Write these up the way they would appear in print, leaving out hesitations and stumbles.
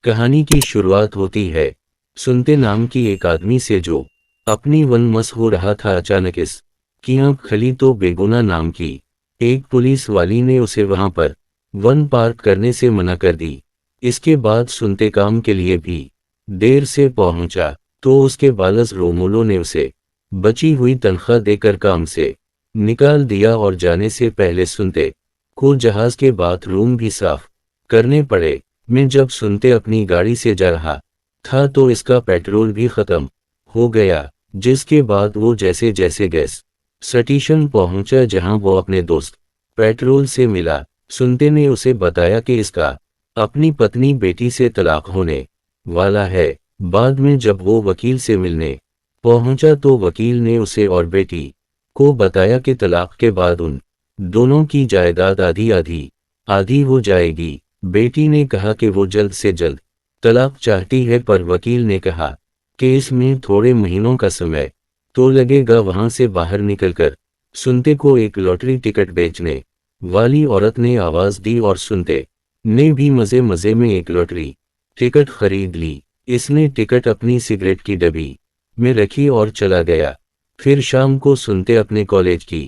कहानी की शुरुआत होती है सुनते नाम की एक आदमी से जो अपनी वन मस हो रहा था। अचानक इस की आंख खली तो बेगुना नाम की एक पुलिस वाली ने उसे वहां पर वन पार्क करने से मना कर दी। इसके बाद सुनते काम के लिए भी देर से पहुंचा तो उसके बालस रोमुलो ने उसे बची हुई तनख्वाह देकर काम से निकाल दिया और जाने से पहले सुनते को जहाज के बाथरूम भी साफ करने पड़े। मैं जब सुनते अपनी गाड़ी से जा रहा था तो इसका पेट्रोल भी खत्म हो गया, जिसके बाद वो जैसे जैसे गैस स्टेशन पहुंचा जहां वो अपने दोस्त पेट्रोल से मिला। सुनते ने उसे बताया कि इसका अपनी पत्नी बेटी से तलाक होने वाला है। बाद में जब वो वकील से मिलने पहुंचा तो वकील ने उसे और बेटी को बताया कि तलाक के बाद उन दोनों की जायदाद आधी हो जाएगी। बेटी ने कहा कि वो जल्द से जल्द तलाक चाहती है, पर वकील ने कहा कि इसमें थोड़े महीनों का समय तो लगेगा। वहां से बाहर निकलकर सुनते को एक लॉटरी टिकट बेचने वाली औरत ने आवाज दी और सुनते ने भी मजे मजे में एक लॉटरी टिकट खरीद ली। इसने टिकट अपनी सिगरेट की डब्बी में रखी और चला गया। फिर शाम को सुनते अपने कॉलेज की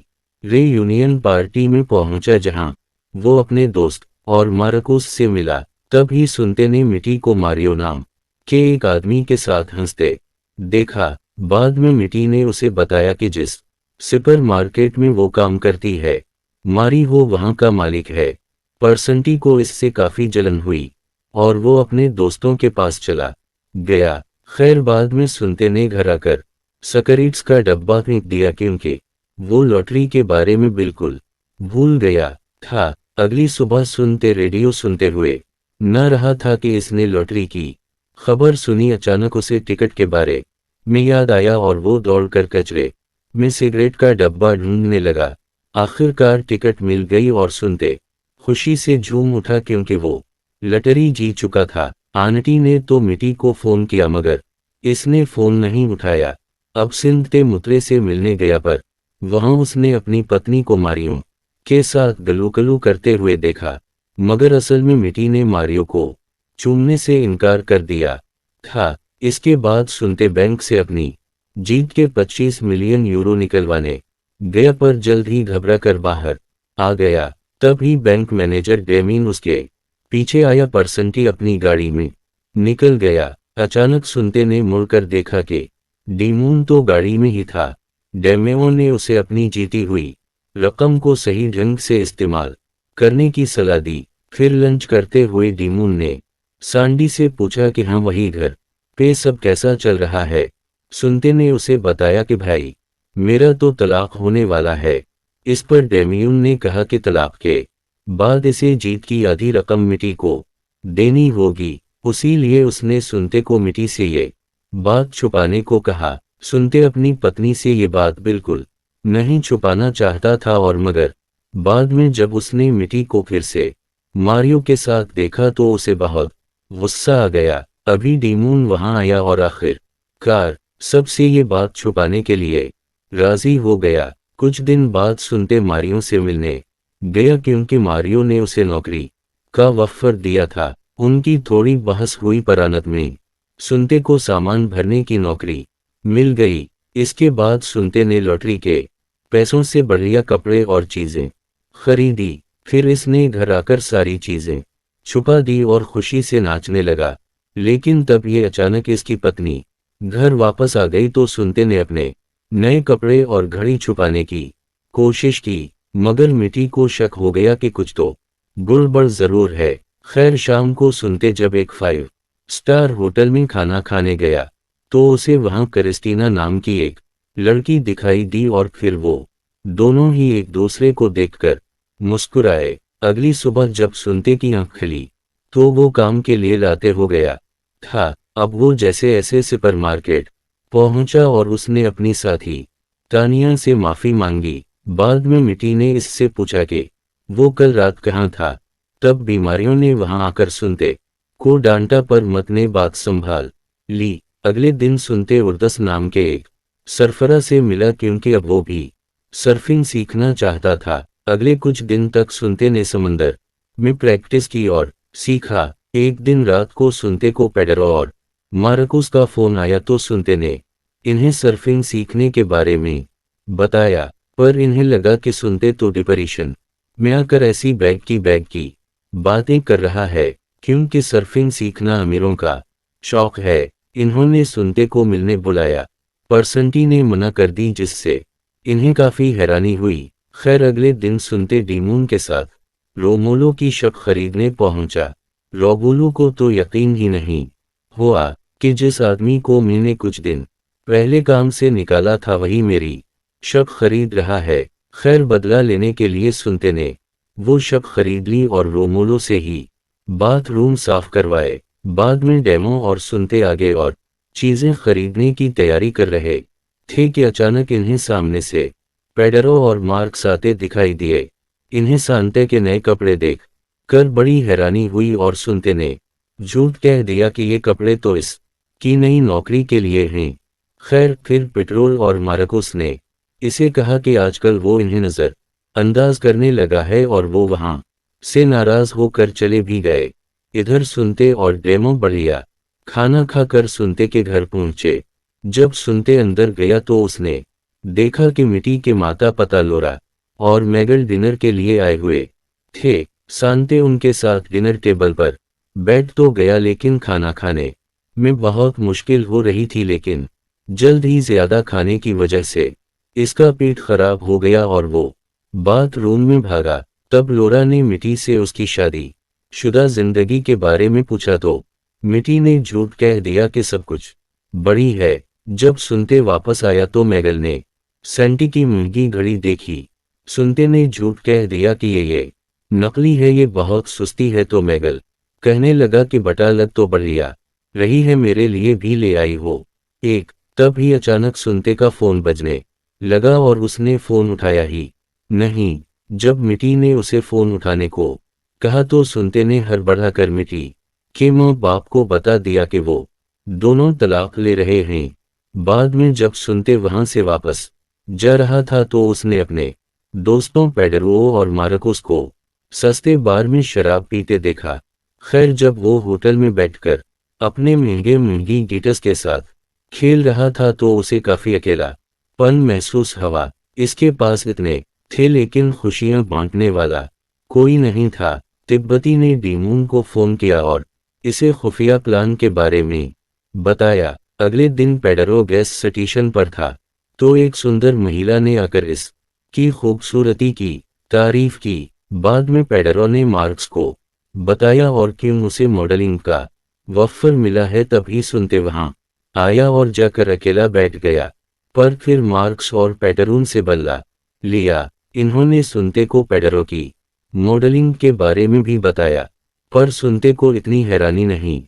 रीयूनियन पार्टी में पहुंचा जहां वो अपने दोस्त और मार्कोस से मिला। तब ही सुनते ने मिटी को मारियो नाम के एक आदमी के साथ हंसते देखा। बाद में मिटी ने उसे बताया कि जिस सुपर मार्केट में वो काम करती है मारी वो वहां का मालिक है। परसंटी को इससे काफी जलन हुई और वो अपने दोस्तों के पास चला गया। खैर बाद में सुनते ने घर आकर सकरीट्स का डब्बा फेंक दिया क्योंकि वो लॉटरी के बारे में बिल्कुल भूल गया था। अगली सुबह सुनते रेडियो सुनते हुए न रहा था कि इसने लॉटरी की खबर सुनी। अचानक उसे टिकट के बारे में याद आया और वो दौड़कर कचरे में सिगरेट का डब्बा ढूंढने लगा। आखिरकार टिकट मिल गई और सुनते खुशी से झूम उठा क्योंकि वो लॉटरी जीत चुका था। आंटी ने तो मिटी को फोन किया मगर इसने फोन नहीं उठाया। अब सुनते मुतरे से मिलने गया पर वहां उसने अपनी पत्नी को मारियो के साथ गलू करते हुए देखा, मगर असल में मिटी ने मारियो को चूमने से इनकार कर दिया था। इसके बाद सुनते बैंक से अपनी जीत के 25 मिलियन यूरो निकलवाने गया पर जल्द ही घबरा कर बाहर आ गया। तब ही बैंक मैनेजर डेमिन उसके पीछे आया। परसंटी अपनी गाड़ी में निकल गया। अचानक सुनते ने मुड़कर देखा कि डीमून तो गाड़ी में ही था। डेमेओ ने उसे अपनी जीती हुई रकम को सही ढंग से इस्तेमाल करने की सलाह दी। फिर लंच करते हुए डीमून ने सांडी से पूछा कि हाँ वही घर पे सब कैसा चल रहा है। सुनते ने उसे बताया कि भाई मेरा तो तलाक होने वाला है। इस पर डेमियन ने कहा कि तलाक के बाद इसे जीत की आधी रकम मिटी को देनी होगी, उसी लिए उसने सुनते को मिटी से ये बात छुपाने को कहा। सुनते अपनी पत्नी से ये बात बिल्कुल नहीं छुपाना चाहता था और मगर बाद में जब उसने मिटी को फिर से मारियो के साथ देखा तो उसे बहुत गुस्सा आ गया। अभी डीमून वहां आया और आखिरकार सबसे ये बात छुपाने के लिए राजी हो गया। कुछ दिन बाद सुनते मारियो से मिलने गया क्योंकि मारियो ने उसे नौकरी का ऑफर दिया था। उनकी थोड़ी बहस हुई पर अंत में सुनते को सामान भरने की नौकरी मिल गई। इसके बाद सुनते ने लॉटरी के पैसों से बढ़िया कपड़े और चीजें खरीदी। फिर इसने घर आकर सारी चीजें छुपा दी और खुशी से नाचने लगा। लेकिन तब ये अचानक इसकी पत्नी घर वापस आ गई तो सुनते ने अपने नए कपड़े और घड़ी छुपाने की कोशिश की, मगर मिटी को शक हो गया कि कुछ तो गड़बड़ जरूर है। खैर शाम को सुनते जब एक 5 स्टार होटल में खाना खाने गया तो उसे वहां क्रिस्टीना नाम की एक लड़की दिखाई दी और फिर वो दोनों ही एक दूसरे को देखकर मुस्कुराए। अगली सुबह जब सुनते की आंख खुली तो वो काम के लिए लाते हो गया था। अब वो जैसे ऐसे सुपरमार्केट पहुंचा और उसने अपनी साथी तानिया से माफी मांगी। बाद में मिटी ने इससे पूछा कि वो कल रात कहाँ था। तब बीमारियों ने वहां आकर सुनते को डांटा पर मत ने बात संभाल ली। अगले दिन सुनते उर्दस नाम के एक सरफरा से मिला क्योंकि अब वो भी सर्फिंग सीखना चाहता था। अगले कुछ दिन तक सुनते ने समंदर में प्रैक्टिस की और सीखा। एक दिन रात को सुनते को पेडरो और मार्कुस का फोन आया तो सुनते ने इन्हें सर्फिंग सीखने के बारे में बताया, पर इन्हें लगा कि सुनते तो डिप्रेशन में आकर ऐसी बैग की बातें कर रहा है, क्योंकि सर्फिंग सीखना अमीरों का शौक है। इन्होंने सुनते को मिलने बुलाया, पर संटी ने मना कर दी, जिससे इन्हें काफी हैरानी हुई। खैर अगले दिन सुनते डीमून के साथ रोमोलो की शप खरीदने पहुंचा। रोमोलो को तो यकीन ही नहीं हुआ कि जिस आदमी को मैंने कुछ दिन पहले काम से निकाला था वही मेरी शप खरीद रहा है। खैर बदला लेने के लिए सुनते ने वो शप खरीद ली और रोमोलो से ही बाथरूम साफ करवाए। बाद में डेमो और सुनते आगे और चीजें खरीदने की तैयारी कर रहे थे कि अचानक इन्हें सामने से पेडरो और मार्क्स आते दिखाई दिए। इन्हें सांते के नए कपड़े देख कर बड़ी हैरानी हुई और सुनते ने झूठ कह दिया कि ये कपड़े तो इस की नई नौकरी के लिए हैं। खैर फिर पेट्रोल और मार्कुस ने इसे कहा कि आजकल वो इन्हें नजर अंदाज करने लगा है और वो वहां से नाराज होकर चले भी गए। इधर सुनते और डेमो बढ़िया खाना खाकर सुनते के घर पहुंचे। जब सुनते अंदर गया तो उसने देखा कि मिट्टी के माता पता लोरा और मैगल डिनर के लिए आए हुए थे। सांते उनके साथ डिनर टेबल पर बैठ तो गया, लेकिन खाना खाने में बहुत मुश्किल हो रही थी। लेकिन जल्द ही ज्यादा खाने की वजह से इसका पेट खराब हो गया और वो बाथरूम में भागा। तब लोरा ने मिट्टी से उसकी शादी शुदा जिंदगी के बारे में पूछा तो मिट्टी ने झूठ कह दिया कि सब कुछ बड़ी है। जब सुनते वापस आया तो मैगल ने सेंटी की महंगी घड़ी देखी। सुनते ने झूठ कह दिया कि ये नकली है, ये बहुत सुस्ती है। तो मैगल कहने लगा कि बटा लग तो बढ़िया रही है, मेरे लिए भी ले आई हो एक। तब ही अचानक सुनते का फोन बजने लगा और उसने फोन उठाया ही नहीं। जब मिट्टी ने उसे फोन उठाने को कहा तो सुनते ने हड़बड़ाकर मिट्टी के माँ बाप को बता दिया कि वो दोनों तलाक ले रहे हैं। बाद में जब सुनते वहां से वापस जा रहा था तो उसने अपने दोस्तों पेडरो और मार्कुस को सस्ते बार में शराब पीते देखा। खैर जब वो होटल में बैठकर अपने महंगी गिटर्स के साथ खेल रहा था तो उसे काफी अकेलापन महसूस हुआ। इसके पास इतने थे लेकिन खुशियां बांटने वाला कोई नहीं था। तिब्बती ने डीमून को फोन किया और इसे खुफिया प्लान के बारे में बताया। अगले दिन पेडरो गैस स्टेशन पर था तो एक सुंदर महिला ने आकर इस की खूबसूरती की तारीफ की। बाद में पेडरो ने मार्क्स को बताया और क्यों उसे मॉडलिंग का ऑफर मिला है। तभी सुनते वहां आया और जाकर अकेला बैठ गया, पर फिर मार्क्स और पेडरून से बदला लिया। इन्होंने सुनते को पेडरो की मॉडलिंग के बारे में भी बताया, पर सुनते को इतनी हैरानी नहीं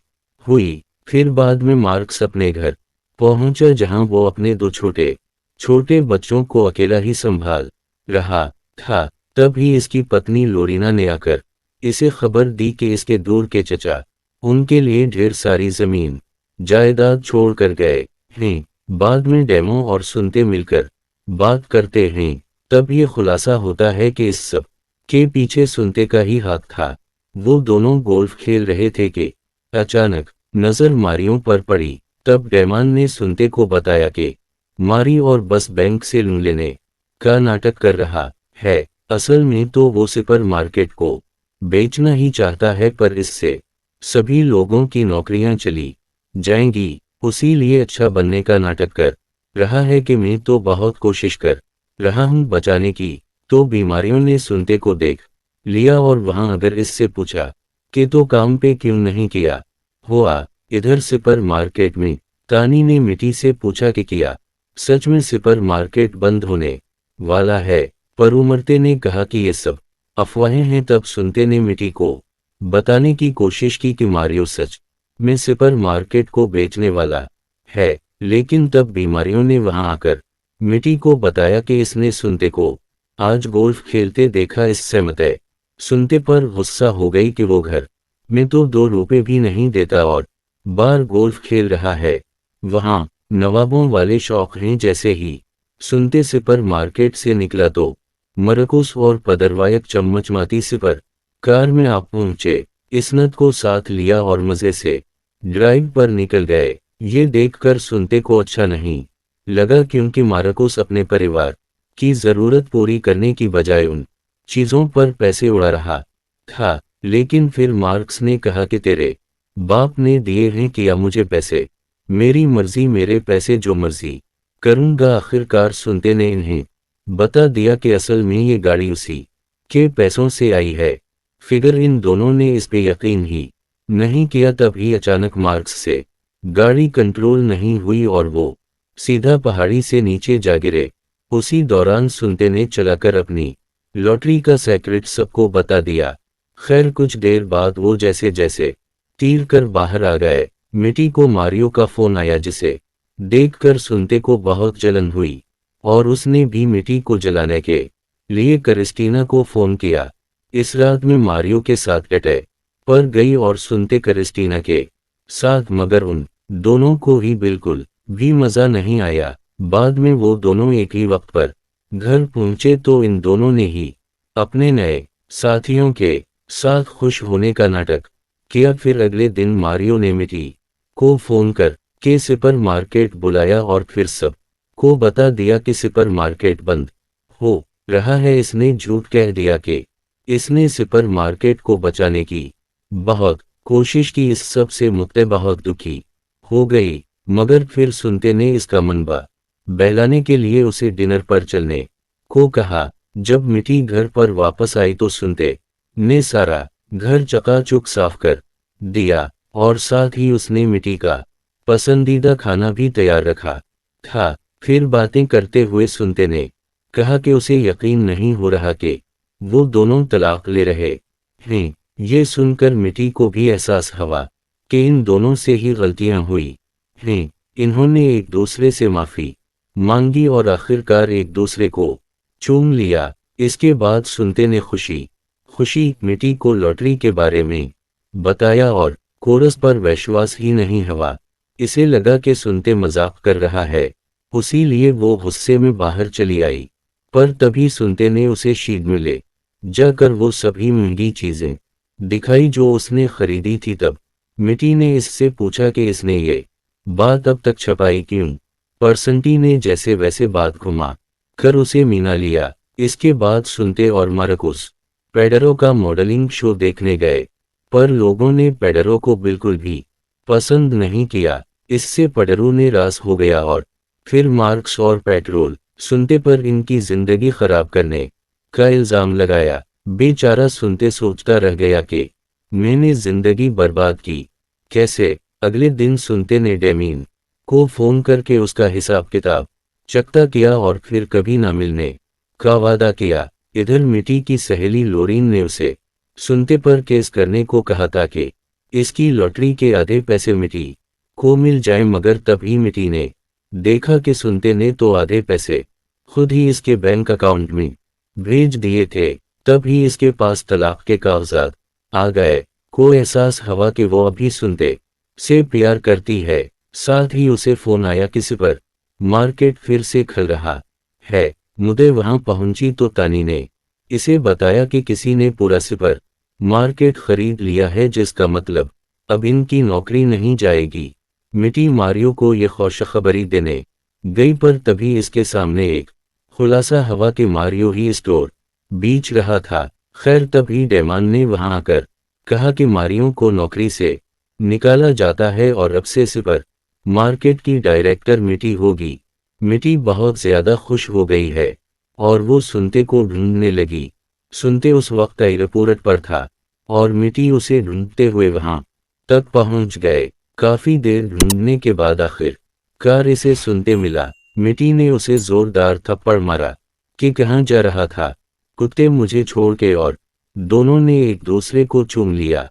हुई। फिर बाद में मार्क्स अपने घर पहुंचा जहां वो अपने दो छोटे छोटे बच्चों को अकेला ही संभाल रहा था। तभी इसकी पत्नी लोरीना ने आकर इसे खबर दी कि इसके दूर के चचा उनके लिए ढेर सारी जमीन जायदाद छोड़ कर गए हैं। बाद में डेमो और सुनते मिलकर बात करते हैं, तब ये खुलासा होता है कि इस सब के पीछे सुनते का ही हाथ था। वो दोनों गोल्फ खेल रहे थे कि अचानक नजर मारियों पर पड़ी। तब डेमान ने सुनते को बताया कि मारी और बस बैंक से लोन लेने का नाटक कर रहा है। असल में तो वो सुपर मार्केट को बेचना ही चाहता है, पर इससे सभी लोगों की नौकरियां चली जाएंगी। उसी लिए अच्छा बनने का नाटक कर रहा है कि मैं तो बहुत कोशिश कर रहा हूं बचाने की। तो बीमारियों ने सुनते को देख लिया और वहां अगर इससे पूछा कि तो काम पे क्यों नहीं किया हुआ। इधर सुपर मार्केट में तानी ने मिट्टी से पूछा कि क्या सच में सुपर मार्केट बंद होने वाला है, पर उमरते ने कहा कि ये सब अफवाहें हैं। तब सुनते ने मिट्टी को बताने की कोशिश की कि मारियो सच में सुपर मार्केट को बेचने वाला है, लेकिन तब बीमारियों ने वहां आकर मिट्टी को बताया कि इसने सुनते को आज गोल्फ खेलते देखा। इससे मते सुनते पर गुस्सा हो गई कि वो घर में तो 2 रुपए भी नहीं देता और बार गोल्फ खेल रहा है, वहां नवाबों वाले शौक हैं। जैसे ही सुनते सुपर मार्केट से निकला तो मरकुस और पदरवायक चम्मचमाती सुपर कार में आप पहुंचे। इस्नत को साथ लिया और मजे से ड्राइव पर निकल गए। ये देखकर सुनते को अच्छा नहीं लगा, क्योंकि मार्कस अपने परिवार की जरूरत पूरी करने की बजाय उन चीजों पर पैसे उड़ा रहा था। लेकिन फिर मार्कस ने कहा कि तेरे बाप ने दिए हैं, किया मुझे पैसे, मेरी मर्जी, मेरे पैसे, जो मर्जी करूंगा। आखिरकार सुनते ने इन्हें बता दिया कि असल में ये गाड़ी उसी के पैसों से आई है। फिगर इन दोनों ने इस पे यकीन ही नहीं किया। तभी अचानक मार्कस से गाड़ी कंट्रोल नहीं हुई और वो सीधा पहाड़ी से नीचे जा गिरे। उसी दौरान सुनते ने चलाकर अपनी लॉटरी का सेक्रेट सबको बता दिया। खैर कुछ देर बाद वो जैसे जैसे तीर कर बाहर आ गए। मिटी को मारियो का फोन आया, जिसे देखकर सुनते को बहुत जलन हुई और उसने भी मिटी को जलाने के लिए क्रिस्टीना को फोन किया। इस रात में मारियो के साथ कटे पर गई और सुनते क्रिस्टीना के साथ, मगर उन दोनों को ही बिल्कुल भी मजा नहीं आया। बाद में वो दोनों एक ही वक्त पर घर पहुंचे तो इन दोनों ने ही अपने नए साथियों के साथ खुश होने का नाटक किया। फिर अगले दिन मारियो ने मिटी को फोन कर के सुपर मार्केट बुलाया और फिर सब को बता दिया कि सुपर मार्केट बंद हो रहा है। इसने झूठ कह दिया कि इसने सुपर मार्केट को बचाने की बहुत कोशिश की। इस सब से मुक्ते बहुत दुखी हो गई, मगर फिर सुनते ने इसका मन बहलाने के लिए उसे डिनर पर चलने को कहा। जब मिटी घर पर वापस आई तो सुनते ने सारा घर चकाचौंध साफ कर दिया और साथ ही उसने मिटी का पसंदीदा खाना भी तैयार रखा था। फिर बातें करते हुए सुनते ने कहा कि उसे यकीन नहीं हो रहा कि वो दोनों तलाक ले रहे हैं। ये सुनकर मिटी को भी एहसास हुआ कि इन दोनों से ही गलतियां हुई हैं। इन्होंने एक दूसरे से माफी मांगी और आखिरकार एक दूसरे को चूम लिया। इसके बाद सुनते ने खुशी खुशी मिटी को लॉटरी के बारे में बताया और कोरस पर विश्वास ही नहीं हुआ। इसे लगा कि सुनते मजाक कर रहा है, उसीलिए वो गुस्से में बाहर चली आई। पर तभी सुनते ने उसे शीट में ले जाकर वो सभी महंगी चीजें दिखाई जो उसने खरीदी थी। तब मिटी ने इससे पूछा कि इसने ये बात अब तक छुपाई क्यों। परसंटी ने जैसे वैसे बात घुमा कर उसे मीना लिया। इसके बाद सुनते और मार्कस पेडरो का मॉडलिंग शो देखने गए, पर लोगों ने पेडरो को बिल्कुल भी पसंद नहीं किया। इससे पेडरो ने रास हो गया और फिर मार्कस और पेट्रोल सुनते पर इनकी जिंदगी खराब करने का इल्जाम लगाया। बेचारा सुनते सोचता रह गया कि मैंने जिंदगी बर्बाद की कैसे। अगले दिन सुनते ने डेमीन को फोन करके उसका हिसाब किताब चकता किया और फिर कभी ना मिलने का वादा किया। इधर मिटी की सहेली लोरीन ने उसे सुनते पर केस करने को कहा था कि इसकी लॉटरी के आधे पैसे मिटी को मिल जाए, मगर तभी मिटी ने देखा कि सुनते ने तो आधे पैसे खुद ही इसके बैंक अकाउंट में भेज दिए थे। तभी इसके पास तलाक के कागजात आ गए। को एहसास हुआ कि वो अभी सुनते से प्यार करती है। साथ ही उसे फोन आया कि सुपर मार्केट फिर से खुल रहा है। मुदे वहां पहुंची तो तानी ने इसे बताया कि किसी ने पूरा सुपर मार्केट खरीद लिया है, जिसका मतलब अब इनकी नौकरी नहीं जाएगी। मिटी मारियो को ये खुशखबरी देने गई, पर तभी इसके सामने एक खुलासा हुआ कि मारियो ही स्टोर बेच रहा था। खैर तभी डेमान ने वहां आकर कहा कि मारियो को नौकरी से निकाला जाता है और अब से सुपर मार्केट की डायरेक्टर मिटी होगी। मिटी बहुत ज्यादा खुश हो गई है और वो सुनते को ढूंढने लगी। सुनते उस वक्त एयरपोर्ट पर था और मिटी उसे ढूंढते हुए वहां तक पहुंच गए। काफी देर ढूंढने के बाद आखिरकार इसे सुनते मिला। मिटी ने उसे जोरदार थप्पड़ मारा कि कहाँ जा रहा था कुत्ते, मुझे छोड़ के, और दोनों ने एक दूसरे को चूम लिया।